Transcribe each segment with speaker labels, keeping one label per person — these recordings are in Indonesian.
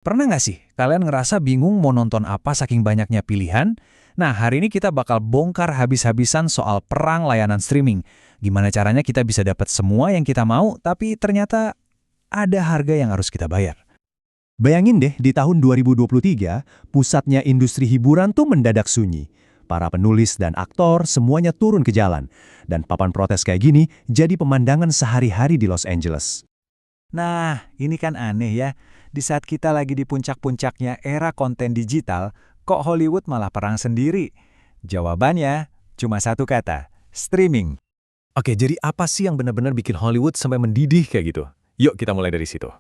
Speaker 1: Pernah nggak sih kalian ngerasa bingung mau nonton apa saking banyaknya pilihan? Nah, hari ini kita bakal bongkar habis-habisan soal perang layanan streaming. Gimana caranya kita bisa dapat semua yang kita mau, tapi ternyata ada harga yang harus kita bayar.
Speaker 2: Bayangin deh, di tahun 2023, pusatnya industri hiburan tuh mendadak sunyi. Para penulis dan aktor semuanya turun ke jalan. Dan papan protes kayak gini jadi pemandangan sehari-hari di Los Angeles.
Speaker 1: Nah, ini kan aneh ya. Di saat kita lagi di puncak-puncaknya era konten digital, kok Hollywood malah perang sendiri? Jawabannya cuma satu kata, streaming.
Speaker 2: Oke, jadi apa sih yang benar-benar bikin Hollywood sampai mendidih kayak gitu? Yuk kita mulai dari situ.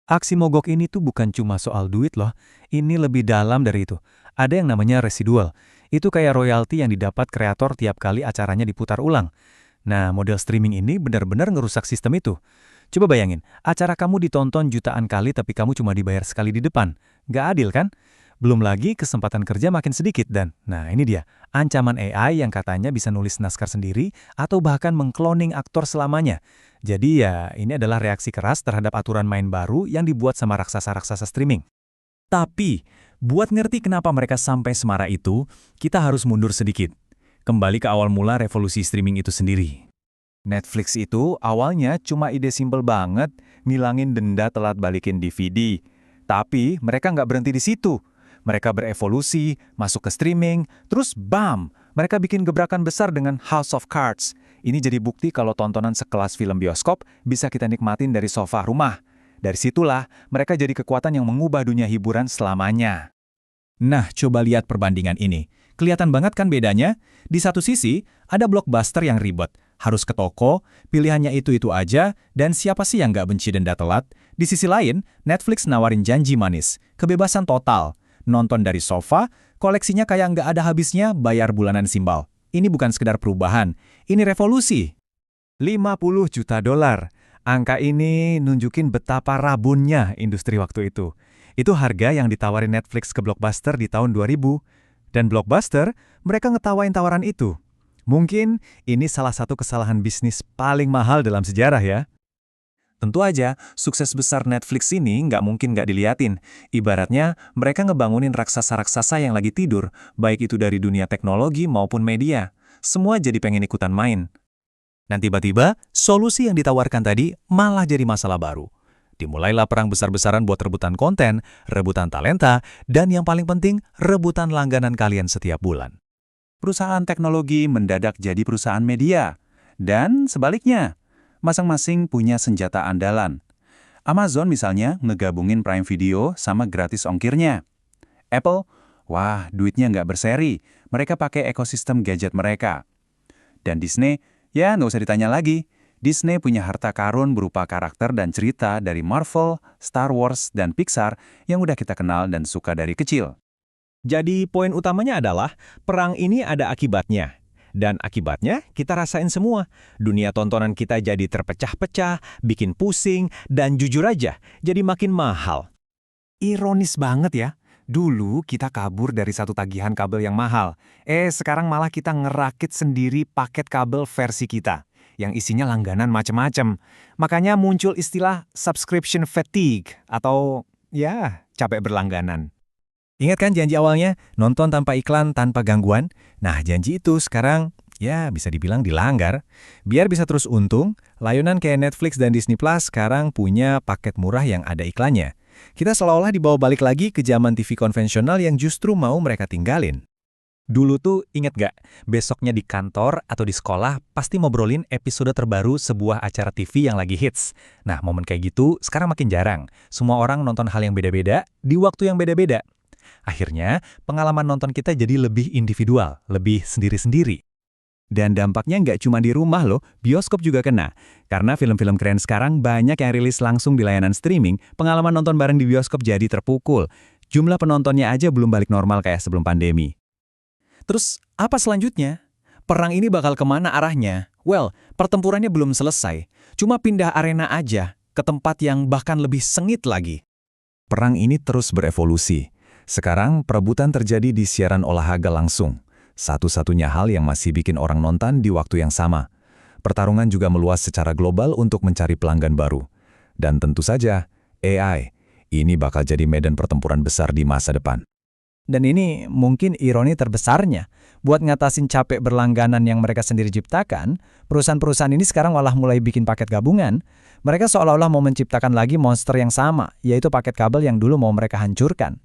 Speaker 1: Aksi mogok ini tuh bukan cuma soal duit loh, ini lebih dalam dari itu. Ada yang namanya residual. Itu kayak royalti yang didapat kreator tiap kali acaranya diputar ulang. Nah, model streaming ini benar-benar ngerusak sistem itu. Coba bayangin, acara kamu ditonton jutaan kali tapi kamu cuma dibayar sekali di depan. Nggak adil kan? Belum lagi kesempatan kerja makin sedikit dan, nah ini dia, ancaman AI yang katanya bisa nulis naskah sendiri atau bahkan mengkloning aktor selamanya. Jadi ya, ini adalah reaksi keras terhadap aturan main baru yang dibuat sama raksasa-raksasa streaming. Tapi, buat ngerti kenapa mereka sampai semarah itu, kita harus mundur sedikit. Kembali ke awal mula revolusi streaming itu sendiri. Netflix itu awalnya cuma ide simpel banget, ngilangin denda telat balikin DVD. Tapi mereka nggak berhenti di situ. Mereka berevolusi, masuk ke streaming, terus bam! Mereka bikin gebrakan besar dengan House of Cards. Ini jadi bukti kalau tontonan sekelas film bioskop bisa kita nikmatin dari sofa rumah. Dari situlah, mereka jadi kekuatan yang mengubah dunia hiburan selamanya. Nah, coba lihat perbandingan ini. Kelihatan banget kan bedanya? Di satu sisi, ada blockbuster yang ribet. Harus ke toko, pilihannya itu-itu aja, dan siapa sih yang nggak benci denda telat? Di sisi lain, Netflix nawarin janji manis, kebebasan total. Nonton dari sofa, koleksinya kayak nggak ada habisnya, bayar bulanan simbal. Ini bukan sekedar perubahan, ini revolusi. 50 juta dolar. Angka ini nunjukin betapa rabunnya industri waktu itu. Itu harga yang ditawarin Netflix ke Blockbuster di tahun 2000. Dan Blockbuster, mereka ngetawain tawaran itu. Mungkin ini salah satu kesalahan bisnis paling mahal dalam sejarah ya. Tentu aja, sukses besar Netflix ini nggak mungkin nggak diliatin. Ibaratnya, mereka ngebangunin raksasa-raksasa yang lagi tidur, baik itu dari dunia teknologi maupun media. Semua jadi pengen ikutan main. Dan tiba-tiba, solusi yang ditawarkan tadi malah jadi masalah baru. Dimulailah perang besar-besaran buat rebutan konten, rebutan talenta, dan yang paling penting, rebutan langganan kalian setiap bulan. Perusahaan teknologi mendadak jadi perusahaan media. Dan sebaliknya, masing-masing punya senjata andalan. Amazon misalnya ngegabungin Prime Video sama gratis ongkirnya. Apple, wah duitnya nggak berseri, mereka pakai ekosistem gadget mereka. Dan Disney, ya nggak usah ditanya lagi. Disney punya harta karun berupa karakter dan cerita dari Marvel, Star Wars, dan Pixar yang udah kita kenal dan suka dari kecil. Jadi poin utamanya adalah perang ini ada akibatnya. Dan akibatnya kita rasain semua. Dunia tontonan kita jadi terpecah-pecah, bikin pusing, dan jujur aja jadi makin mahal. Ironis banget ya. Dulu kita kabur dari satu tagihan kabel yang mahal. Sekarang malah kita ngerakit sendiri paket kabel versi kita. Yang isinya langganan macam-macam. Makanya muncul istilah subscription fatigue atau ya capek berlangganan. Ingat kan janji awalnya, nonton tanpa iklan, tanpa gangguan? Nah, janji itu sekarang, ya bisa dibilang dilanggar. Biar bisa terus untung, layanan kayak Netflix dan Disney Plus sekarang punya paket murah yang ada iklannya. Kita seolah-olah dibawa balik lagi ke zaman TV konvensional yang justru mau mereka tinggalin. Dulu tuh, inget gak? Besoknya di kantor atau di sekolah, pasti ngobrolin episode terbaru sebuah acara TV yang lagi hits. Nah, momen kayak gitu sekarang makin jarang. Semua orang nonton hal yang beda-beda, di waktu yang beda-beda. Akhirnya, pengalaman nonton kita jadi lebih individual, lebih sendiri-sendiri. Dan dampaknya nggak cuma di rumah loh, bioskop juga kena. Karena film-film keren sekarang banyak yang rilis langsung di layanan streaming, pengalaman nonton bareng di bioskop jadi terpukul. Jumlah penontonnya aja belum balik normal kayak sebelum pandemi. Terus, apa selanjutnya? Perang ini bakal kemana arahnya? Well, pertempurannya belum selesai. Cuma pindah arena aja, ke tempat yang bahkan lebih sengit lagi. Perang ini terus berevolusi. Sekarang, perebutan terjadi di siaran olahraga langsung. Satu-satunya hal yang masih bikin orang nonton di waktu yang sama. Pertarungan juga meluas secara global untuk mencari pelanggan baru. Dan tentu saja, AI.
Speaker 2: Ini bakal jadi medan pertempuran besar di masa depan.
Speaker 1: Dan ini mungkin ironi terbesarnya. Buat ngatasin capek berlangganan yang mereka sendiri ciptakan, perusahaan-perusahaan ini sekarang malah mulai bikin paket gabungan. Mereka seolah-olah mau menciptakan lagi monster yang sama, yaitu paket kabel yang dulu mau mereka hancurkan.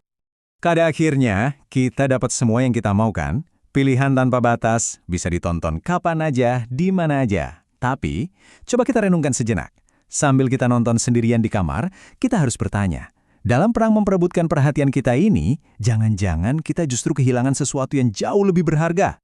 Speaker 2: Pada akhirnya, kita dapat semua yang kita mau kan? Pilihan tanpa batas, bisa ditonton kapan aja, di mana aja. Tapi, coba kita renungkan sejenak. Sambil kita nonton sendirian di kamar, kita harus bertanya, dalam perang memperebutkan perhatian kita ini, jangan-jangan kita justru kehilangan sesuatu yang jauh lebih berharga.